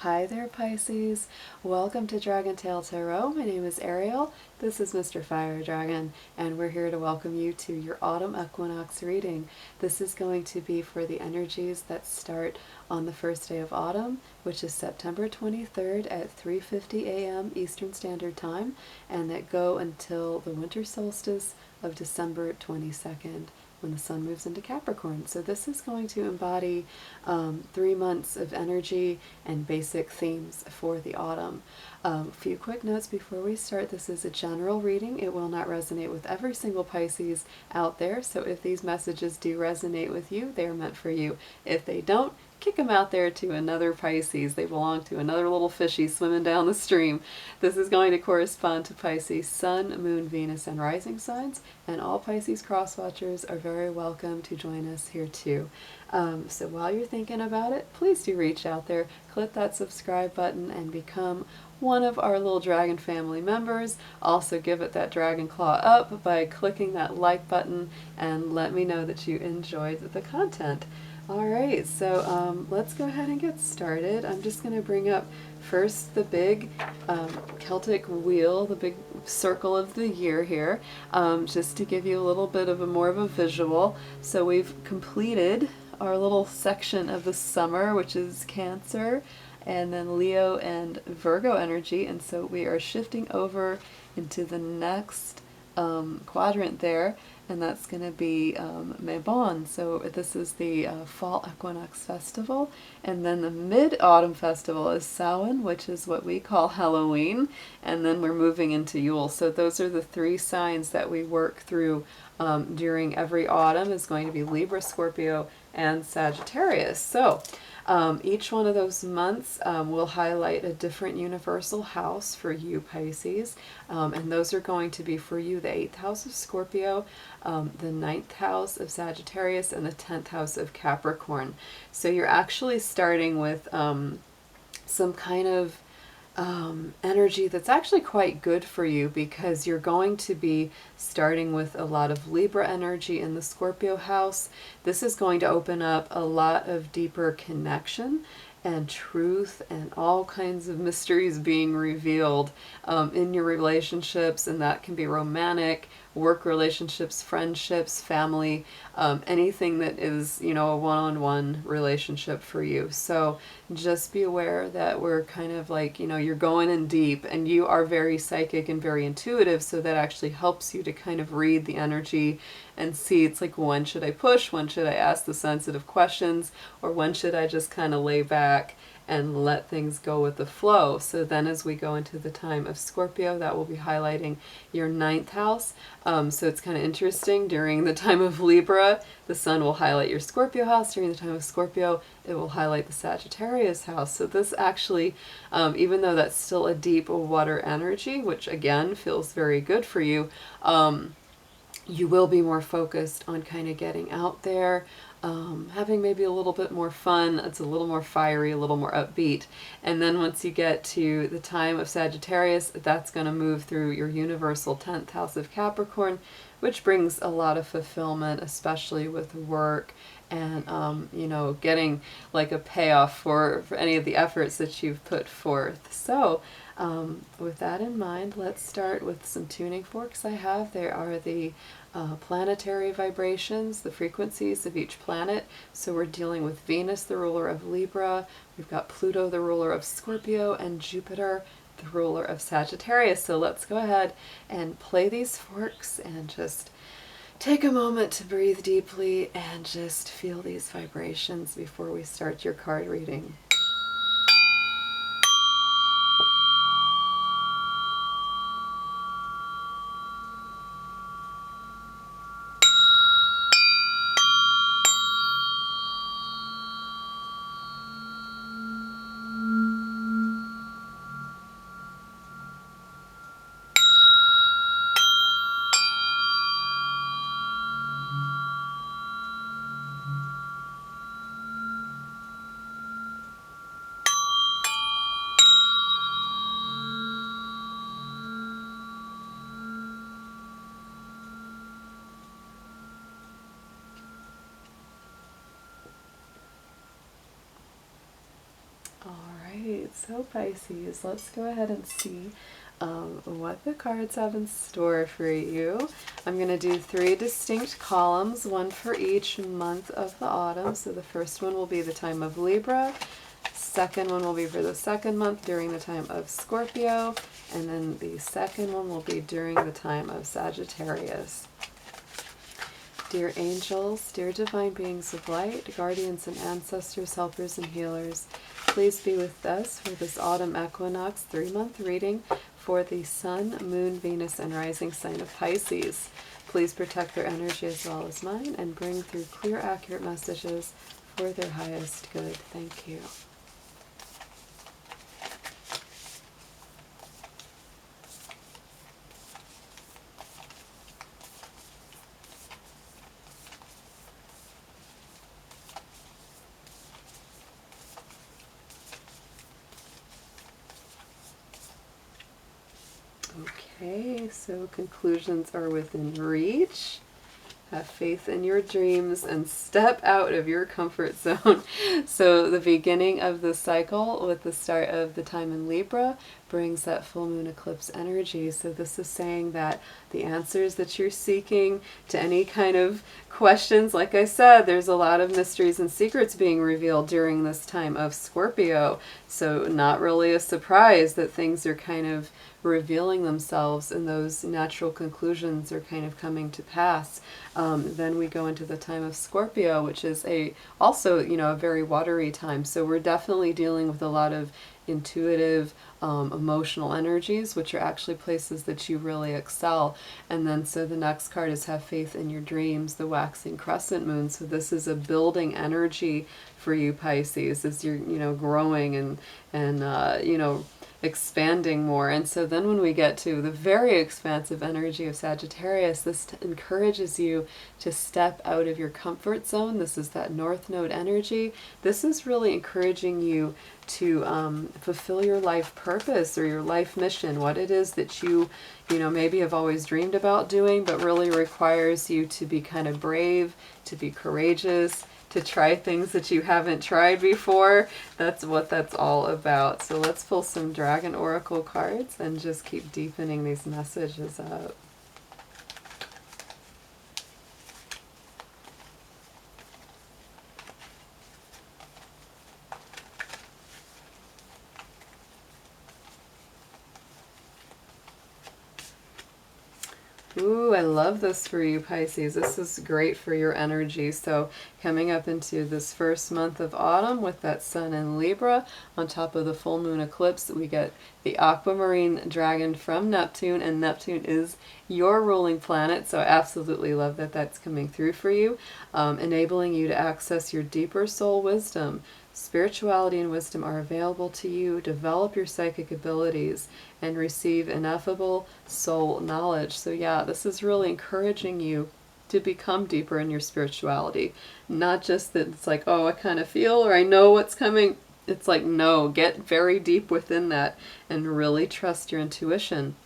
Hi there, Pisces. Welcome to Dragon Tail Tarot. My name is Ariel. This is Mr. Fire Dragon, and we're here to welcome you to your autumn equinox reading. This is going to be for the energies that start on the first day of autumn, which is September 23rd at 3:50 a.m. Eastern Standard Time, and that go until the winter solstice of December 22nd. When the sun moves into Capricorn. So this is going to embody 3 months of energy and basic themes for the autumn. A few quick notes before we start. This is a general reading. It will not resonate with every single Pisces out there. So if these messages do resonate with you, they are meant for you. If they don't, kick them out there to another Pisces. They belong to another little fishy swimming down the stream. This is going to correspond to Pisces Sun, Moon, Venus, and Rising signs, and all Pisces cross-watchers are very welcome to join us here too. So while you're thinking about it, please do reach out there, click that subscribe button, and become one of our little dragon family members. Also give it that dragon claw up by clicking that like button and let me know that you enjoyed the content. Alright, so let's go ahead and get started. I'm just going to bring up first the big Celtic wheel, the big circle of the year here, just to give you a little bit of more of a visual. So we've completed our little section of the summer, which is Cancer, and then Leo and Virgo energy, and so we are shifting over into the next quadrant there, and that's going to be Mabon. So this is the Fall Equinox Festival, and then the Mid-Autumn Festival is Samhain, which is what we call Halloween, and then we're moving into Yule. So those are the 3 signs that we work through during every autumn, is going to be Libra, Scorpio, and Sagittarius. So each one of those months will highlight a different universal house for you, Pisces, and those are going to be for you the 8th house of Scorpio, the 9th house of Sagittarius, and the 10th house of Capricorn. So you're actually starting with some kind of energy that's actually quite good for you, because you're going to be starting with a lot of Libra energy in the Scorpio house. This is going to open up a lot of deeper connection and truth and all kinds of mysteries being revealed in your relationships, and that can be romantic, work relationships, friendships, family, anything that is, you know, a one-on-one relationship for you. So just be aware that we're kind of like, you know, you're going in deep, and you are very psychic and very intuitive, so that actually helps you to kind of read the energy and see, it's like, when should I push, when should I ask the sensitive questions, or when should I just kind of lay back and let things go with the flow. So then as we go into the time of Scorpio, that will be highlighting your 9th house. So it's kind of interesting. During the time of Libra, the sun will highlight your Scorpio house. During the time of Scorpio, it will highlight the Sagittarius house. So this actually, even though that's still a deep water energy, which again feels very good for you, you will be more focused on kind of getting out there, having maybe a little bit more fun. It's a little more fiery, a little more upbeat. And then once you get to the time of Sagittarius, that's going to move through your universal 10th house of Capricorn, which brings a lot of fulfillment, especially with work and, you know, getting like a payoff for any of the efforts that you've put forth. So with that in mind, let's start with some tuning forks I have. There are the planetary vibrations, the frequencies of each planet. So we're dealing with Venus, the ruler of Libra. We've got Pluto, the ruler of Scorpio, and Jupiter, the ruler of Sagittarius. So let's go ahead and play these forks and just take a moment to breathe deeply and just feel these vibrations before we start your card reading. right, so Pisces, let's go ahead and see what the cards have in store for you. I'm going to do 3 distinct columns, one for each month of the autumn. So the first one will be the time of Libra, second one will be for the second month during the time of Scorpio, and then the second one will be during the time of Sagittarius. Dear angels, dear divine beings of light, guardians and ancestors, helpers and healers, please be with us for this autumn equinox 3-month reading for the Sun, Moon, Venus, and rising sign of Pisces. Please protect their energy as well as mine and bring through clear, accurate messages for their highest good. Thank you. Okay, so conclusions are within reach. Have faith in your dreams and step out of your comfort zone. So the beginning of the cycle with the start of the time in Libra brings that full moon eclipse energy. So this is saying that the answers that you're seeking to any kind of questions, like I said, there's a lot of mysteries and secrets being revealed during this time of Scorpio. So not really a surprise that things are kind of revealing themselves and those natural conclusions are kind of coming to pass. Then we go into the time of Scorpio, which is also a very watery time. So we're definitely dealing with a lot of intuitive, emotional energies, which are actually places that you really excel. And then so the next card is have faith in your dreams, the waxing crescent moon. So this is a building energy for you, Pisces, as you're growing and expanding more. And so then when we get to the very expansive energy of Sagittarius, this encourages you to step out of your comfort zone. This is that North Node energy. This is really encouraging you to fulfill your life purpose or your life mission, what it is that you maybe have always dreamed about doing, but really requires you to be kind of brave, to be courageous, to try things that you haven't tried before. That's what that's all about. So let's pull some Dragon Oracle cards and just keep deepening these messages up. Ooh, I love this for you, Pisces. This is great for your energy. So coming up into this first month of autumn with that sun in Libra, on top of the full moon eclipse, we get the aquamarine dragon from Neptune, and Neptune is your ruling planet. So I absolutely love that that's coming through for you, enabling you to access your deeper soul wisdom. Spirituality and wisdom are available to you. Develop your psychic abilities and receive ineffable soul knowledge. So yeah, this is really encouraging you to become deeper in your spirituality. Not just that it's like, oh, I kind of feel or I know what's coming. It's like, no, get very deep within that and really trust your intuition,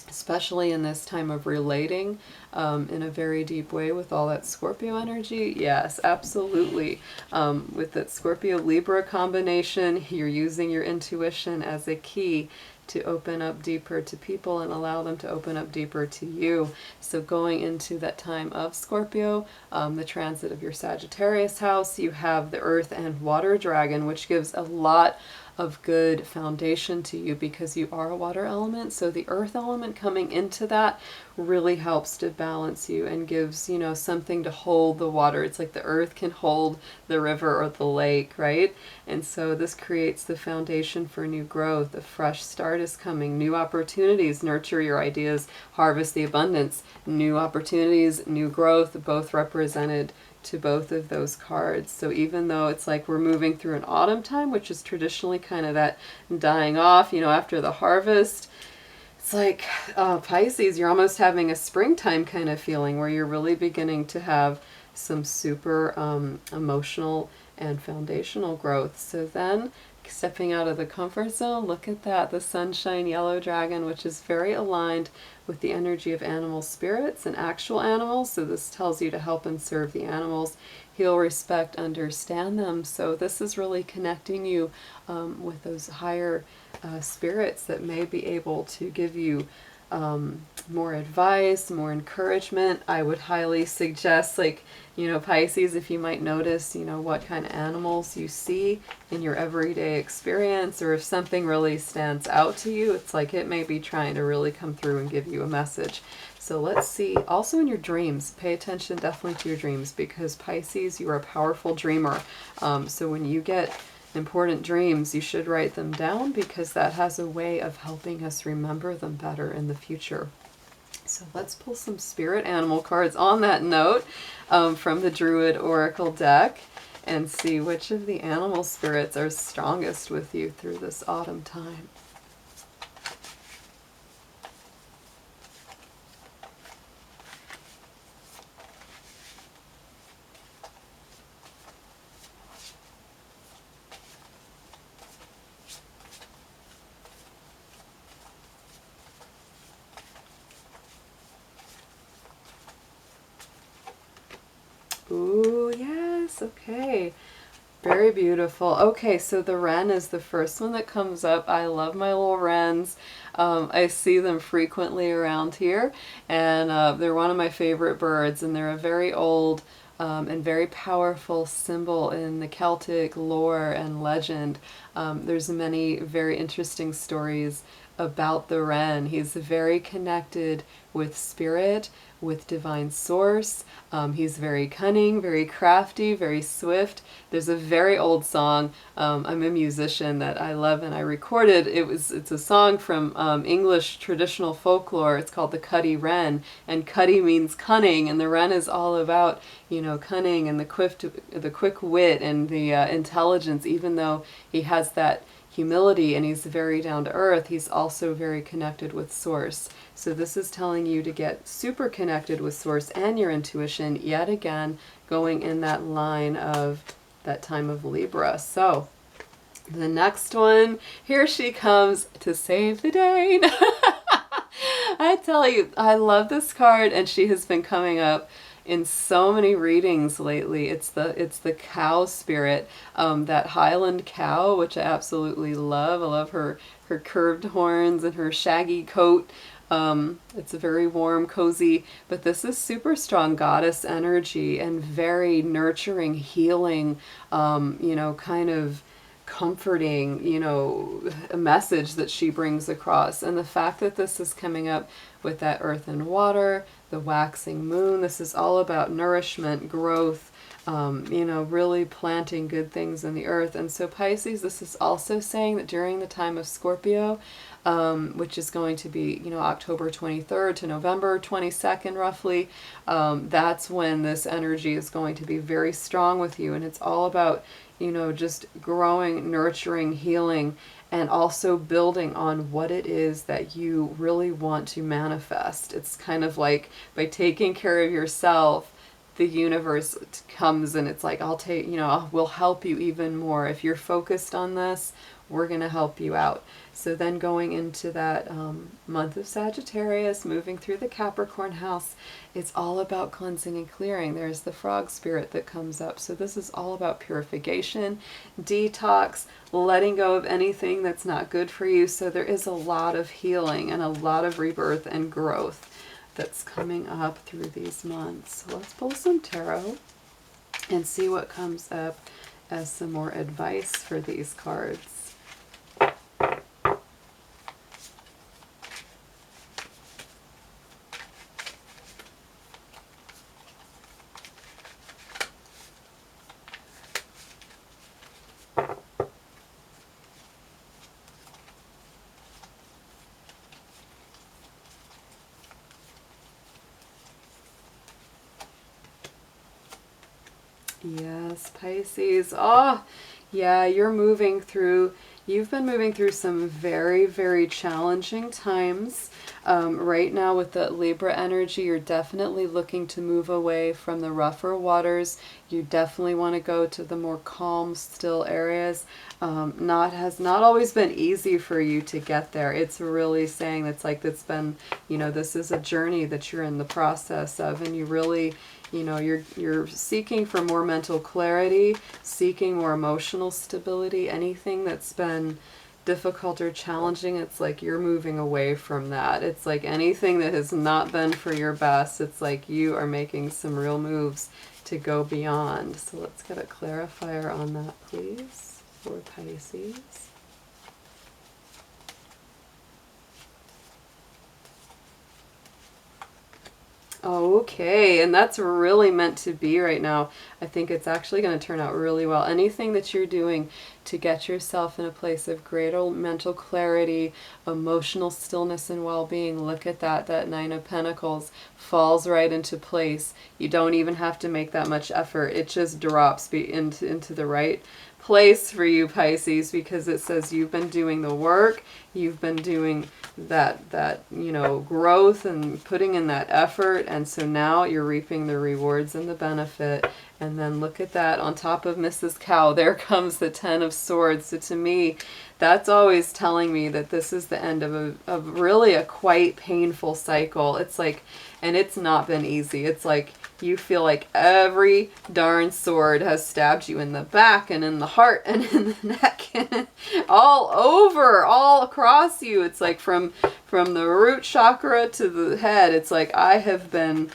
especially in this time of relating in a very deep way with all that Scorpio energy. Yes, absolutely. With that Scorpio-Libra combination, you're using your intuition as a key to open up deeper to people and allow them to open up deeper to you. So going into that time of Scorpio, the transit of your Sagittarius house, you have the Earth and Water Dragon, which gives a lot of good foundation to you because you are a water element. So the earth element coming into that really helps to balance you and gives, something to hold the water. It's like the earth can hold the river or the lake, right? And so this creates the foundation for new growth. A fresh start is coming. New opportunities. Nurture your ideas. Harvest the abundance. New opportunities, new growth, both represented to both of those cards. So even though it's like we're moving through an autumn time, which is traditionally kind of that dying off, after the harvest, it's like Pisces, you're almost having a springtime kind of feeling where you're really beginning to have some super emotional and foundational growth. So then stepping out of the comfort zone. Look at that, the sunshine yellow dragon, which is very aligned with the energy of animal spirits and actual animals. So this tells you to help and serve the animals, heal, respect, understand them. So this is really connecting you with those higher spirits that may be able to give you more advice, more encouragement. I would highly suggest, like, Pisces, if you might notice, what kind of animals you see in your everyday experience, or if something really stands out to you, it's like it may be trying to really come through and give you a message. So let's see. Also in your dreams, pay attention definitely to your dreams, because Pisces, you are a powerful dreamer. So when you get important dreams, you should write them down, because that has a way of helping us remember them better in the future. So let's pull some spirit animal cards on that note from the Druid Oracle deck, and see which of the animal spirits are strongest with you through this autumn time. Ooh, yes, okay. Very beautiful. Okay, so the wren is the first one that comes up. I love my little wrens. I see them frequently around here, and they're one of my favorite birds, and they're a very old and very powerful symbol in the Celtic lore and legend. There's many very interesting stories about the wren. He's very connected with spirit, with divine source. He's very cunning, very crafty, very swift. There's a very old song. I'm a musician that I love, and I recorded. It's a song from English traditional folklore. It's called the Cuddy Wren, and cuddy means cunning, and the wren is all about cunning and the quick wit and the intelligence. Even though he has that humility and he's very down to earth, he's also very connected with source. So this is telling you to get super connected with source and your intuition, yet again going in that line of that time of Libra. So the next one, here she comes to save the day. I tell you, I love this card, and she has been coming up in so many readings lately. It's the cow spirit, that Highland cow, which I absolutely love. I love her curved horns and her shaggy coat. It's a very warm, cozy, but this is super strong goddess energy and very nurturing, healing, kind of comforting, a message that she brings across. And the fact that this is coming up with that earth and water, the waxing moon, this is all about nourishment, growth, really planting good things in the earth. And so Pisces, this is also saying that during the time of Scorpio, which is going to be, October 23rd to November 22nd, roughly, that's when this energy is going to be very strong with you. And it's all about, just growing, nurturing, healing, and also building on what it is that you really want to manifest. It's kind of like by taking care of yourself, the universe comes and it's like, we'll help you even more. If you're focused on this, we're going to help you out. So then going into that month of Sagittarius, moving through the Capricorn house, it's all about cleansing and clearing. There's the frog spirit that comes up. So this is all about purification, detox, letting go of anything that's not good for you. So there is a lot of healing and a lot of rebirth and growth that's coming up through these months. So let's pull some tarot and see what comes up as some more advice for these cards. Yes, Pisces. Oh, Yeah, you've been moving through some very, very challenging times. Right now with the Libra energy, you're definitely looking to move away from the rougher waters. You definitely want to go to the more calm, still areas. Has not always been easy for you to get there. It's really saying that's like it's been, this is a journey that you're in the process of, and you really, you're seeking for more mental clarity, seeking more emotional stability. Anything that's been difficult or challenging, it's like you're moving away from that. It's like anything that has not been for your best, it's like you are making some real moves to go beyond. So let's get a clarifier on that, please, for Pisces. Okay, and that's really meant to be right now. I think it's actually going to turn out really well. Anything that you're doing to get yourself in a place of greater mental clarity, emotional stillness and well-being, look at that. That Nine of Pentacles falls right into place. You don't even have to make that much effort. It just drops into the right place for you, Pisces, because it says you've been doing the work, you've been doing that growth and putting in that effort, and so now you're reaping the rewards and the benefit. And then look at that, on top of Mrs. Cow, there comes the Ten of Swords. So to me, that's always telling me that this is the end of really a quite painful cycle. It's like, and it's not been easy. It's like you feel like every darn sword has stabbed you in the back and in the heart and in the neck and all over, all across you. It's like from the root chakra to the head, it's like I have been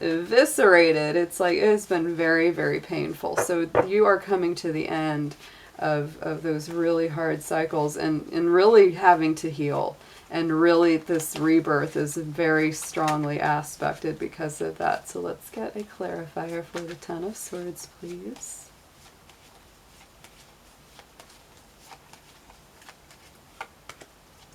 eviscerated. It's like it has been very, very painful. So you are coming to the end of those really hard cycles and really having to heal. And really this rebirth is very strongly aspected because of that. So let's get a clarifier for the Ten of Swords, please.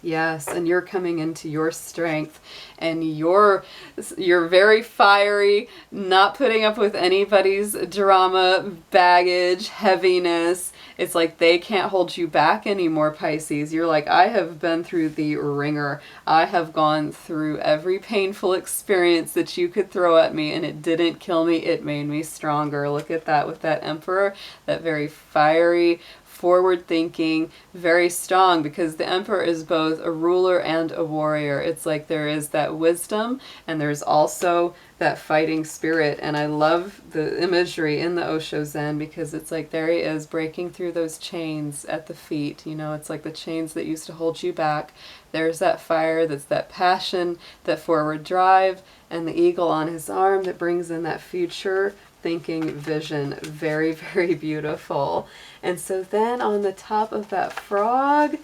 Yes, and you're coming into your strength, and you're very fiery, not putting up with anybody's drama, baggage, heaviness. It's like they can't hold you back anymore, Pisces. You're like, I have been through the ringer. I have gone through every painful experience that you could throw at me, and it didn't kill me. It made me stronger. Look at that with that Emperor, that very fiery, forward thinking, very strong, because the Emperor is both a ruler and a warrior. It's like there is that wisdom and there's also that fighting spirit. And I love the imagery in the Osho Zen because it's like there he is breaking through those chains at the feet. It's like the chains that used to hold you back. There's that fire, that's that passion, that forward drive, and the eagle on his arm that brings in that future thinking vision. Very, very beautiful. And so then on the top of that frog,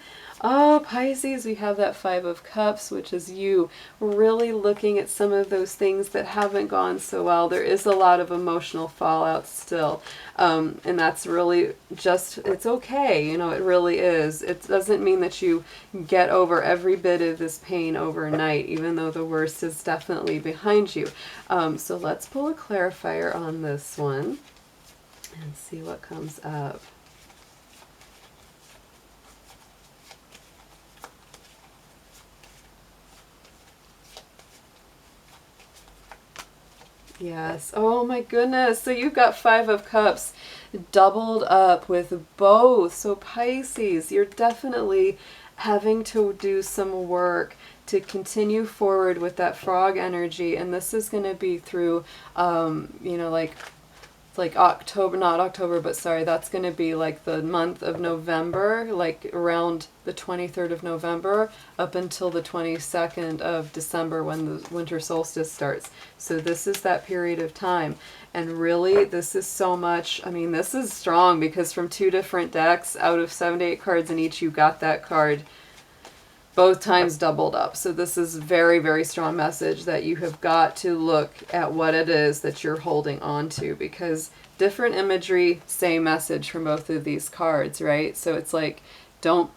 oh, Pisces, we have that Five of Cups, which is you really looking at some of those things that haven't gone so well. There is a lot of emotional fallout still. And that's really just, it's okay. It really is. It doesn't mean that you get over every bit of this pain overnight, even though the worst is definitely behind you. So let's pull a clarifier on this one and see what comes up. Yes. Oh my goodness. So you've got Five of Cups doubled up with both. So Pisces, you're definitely having to do some work to continue forward with that frog energy. And this is going to be through, like October, not October, but sorry, that's going to be like the month of November, like around the 23rd of November up until the 22nd of December when the winter solstice starts. So this is that period of time. And really, this is so much, this is strong because from two different decks out of 7 to 8 cards in each, you got that card both times doubled up. So this is very, very strong message that you have got to look at what it is that you're holding on to, because different imagery, same message from both of these cards, right? So it's like, don't,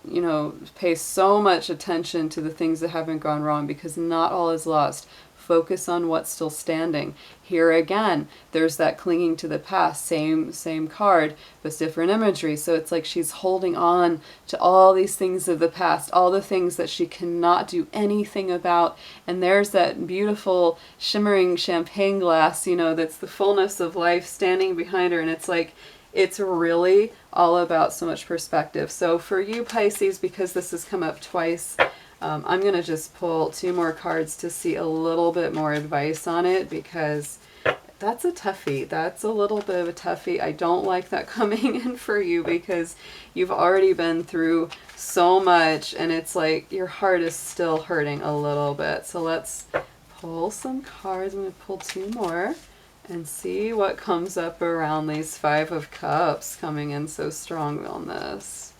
pay so much attention to the things that haven't gone wrong, because not all is lost. focus on what's still standing. Here again, there's that clinging to the past, same card, but different imagery. So it's like she's holding on to all these things of the past, all the things that she cannot do anything about. And there's that beautiful shimmering champagne glass, you know, that's the fullness of life standing behind her. And it's like, it's really all about so much perspective. So for you, Pisces, because this has come up twice, I'm going to just pull 2 more cards to see a little bit more advice on it, because that's a toughie. That's a little bit of a toughie. I don't like that coming in for you, because you've already been through so much and it's like your heart is still hurting a little bit. So let's pull some cards. I'm going to pull 2 more and see what comes up around these 5 of Cups coming in so strong on this.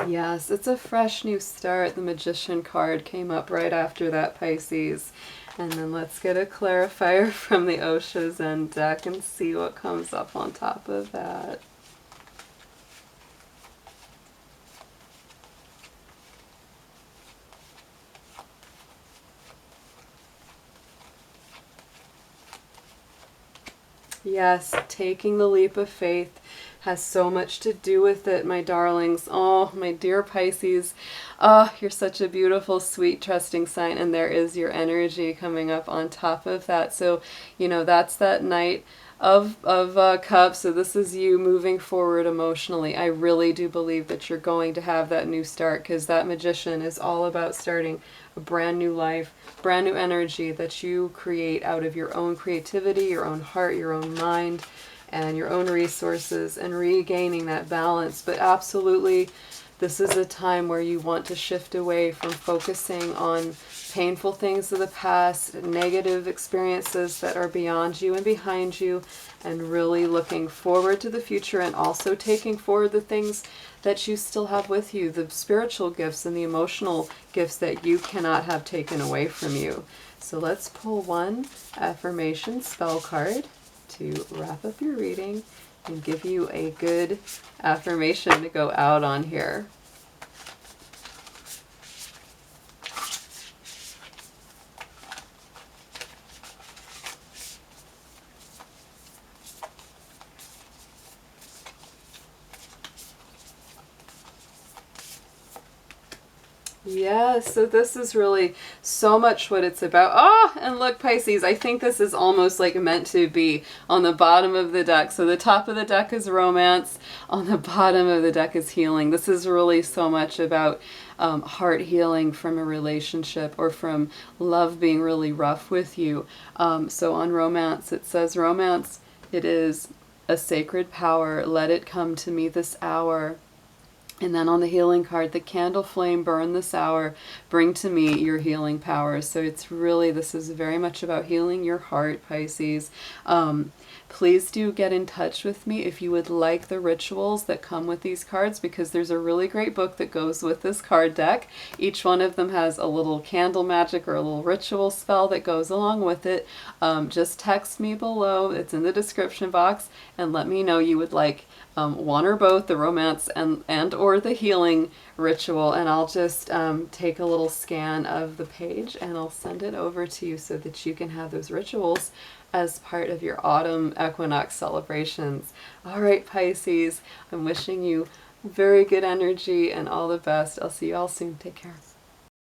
Yes, it's a fresh new start. The Magician card came up right after that, Pisces. And then let's get a clarifier from the Osho Zen deck and see what comes up on top of that. Yes, taking the leap of faith has so much to do with it, my darlings. Oh, my dear Pisces. Oh, you're such a beautiful, sweet, trusting sign. And there is your energy coming up on top of that. So, you know, that's that Knight of Cups. So this is you moving forward emotionally. I really do believe that you're going to have that new start, because that Magician is all about starting a brand new life, brand new energy that you create out of your own creativity, your own heart, your own mind, and your own resources, and regaining that balance. But absolutely, this is a time where you want to shift away from focusing on painful things of the past, negative experiences that are beyond you and behind you, and really looking forward to the future, and also taking forward the things that you still have with you, the spiritual gifts and the emotional gifts that you cannot have taken away from you. So let's pull 1 affirmation spell card to wrap up your reading and give you a good affirmation to go out on here. Yes, so this is really so much what it's about. Oh, and look, Pisces, I think this is almost like meant to be on the bottom of the deck. So the top of the deck is romance, on the bottom of the deck is healing. This is really so much about heart healing from a relationship, or from love being really rough with you. So on romance, it says, romance, it is a sacred power. Let it come to me this hour. And then on the healing card, the candle flame burn this hour, bring to me your healing power. So it's really, this is very much about healing your heart, Pisces. Please do get in touch with me if you would like the rituals that come with these cards, because there's a really great book that goes with this card deck. Each one of them has a little candle magic or a little ritual spell that goes along with it. Just text me below, it's in the description box, and let me know you would like one or both, the romance and or the healing ritual, and I'll just take a little scan of the page and I'll send it over to you so that you can have those rituals as part of your autumn equinox celebrations. All right, Pisces, I'm wishing you very good energy and all the best. I'll see you all soon. Take care.